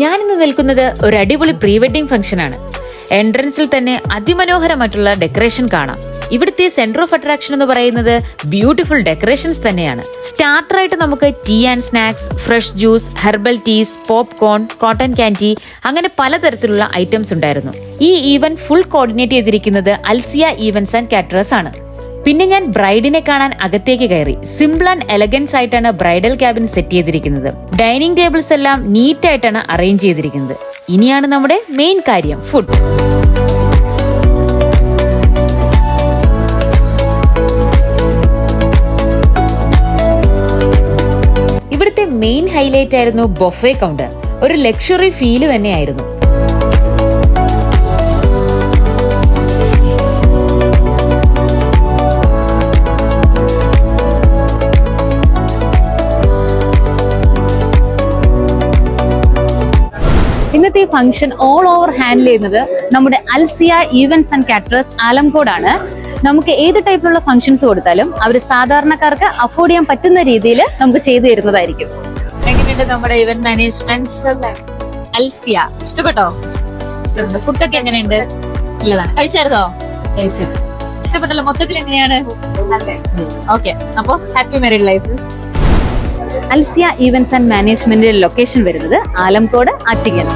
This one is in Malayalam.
ഞാനിന്ന് നിൽക്കുന്നത് ഒരു അടിപൊളി പ്രീ വെഡിംഗ് ഫംഗ്ഷൻ ആണ്. എൻട്രൻസിൽ തന്നെ അതിമനോഹരമായിട്ടുള്ള ഡെക്കറേഷൻ കാണാം. ഇവിടുത്തെ സെന്റർ ഓഫ് അട്രാക്ഷൻ എന്ന് പറയുന്നത് ബ്യൂട്ടിഫുൾ ഡെക്കറേഷൻസ് തന്നെയാണ്. സ്റ്റാർട്ടറായിട്ട് നമുക്ക് tea and snacks, fresh juice, herbal teas, popcorn, cotton candy അങ്ങനെ പലതരത്തിലുള്ള ഐറ്റംസ് ഉണ്ടായിരുന്നു. ഈ ഈവന്റ് ഫുൾ കോർഡിനേറ്റ് ചെയ്തിരിക്കുന്നത് അൽസിയ ഈവന്റ്സ് ആൻഡ് കാറ്ററേഴ്സ് ആണ്. പിന്നെ ഞാൻ ബ്രൈഡിനെ കാണാൻ അകത്തേക്ക് കയറി. സിമ്പിൾ ആൻഡ് എലഗൻസ് ആയിട്ടാണ് ബ്രൈഡൽ ക്യാബിൻ സെറ്റ് ചെയ്തിരിക്കുന്നത്. ഡൈനിങ് ടേബിൾസ് എല്ലാം നീറ്റ് ആയിട്ടാണ് അറേഞ്ച് ചെയ്തിരിക്കുന്നത്. ഇനിയാണ് നമ്മുടെ മെയിൻ കാര്യം, ഫുഡ്. ഇവിടുത്തെ മെയിൻ ഹൈലൈറ്റ് ആയിരുന്നു ബൊഫേ കൗണ്ടർ. ഒരു ലക്ഷറി ഫീല് തന്നെയായിരുന്നു. ഇന്നത്തെ ഈ ഫംഗ്ഷൻ ഓൾ ഓവർ ഹാൻഡിൽ ചെയ്യുന്നത് നമ്മുടെ അൽസിയ ഈവന്റ്സ് ആൻഡ് കാറ്ററേഴ്സ് ആലംകോട് ആണ്. നമുക്ക് ഏത് ടൈപ്പിലുള്ള ഫംഗ്ഷൻസ് കൊടുത്താലും അവർ സാധാരണക്കാർക്ക് അഫോർഡ് ചെയ്യാൻ പറ്റുന്ന രീതിയിൽ നമുക്ക് ചെയ്തു തരുന്നതായിരിക്കും. എങ്ങനെയുണ്ട് നമ്മുടെ ഇവന്റ് മാനേജ്മെന്റ്? അൽസിയ ഇഷ്ടപ്പെട്ടോ? ഇഷ്ടപ്പെട്ടു. ഫുഡൊക്കെ എങ്ങനെയുണ്ട്? നല്ലതാണ്. കഴിച്ചായിരുന്നോ? കഴിച്ചു. ഇഷ്ടപ്പെട്ടല്ലോ? മൊത്തത്തിൽ എങ്ങനെയാണ്? ഓക്കെ, അപ്പൊ happy married life. Alsia events and മാനേജ്മെന്റിന്റെ ലൊക്കേഷൻ വരുന്നത് ആലംകോട്, ആറ്റിങ്ങൽ.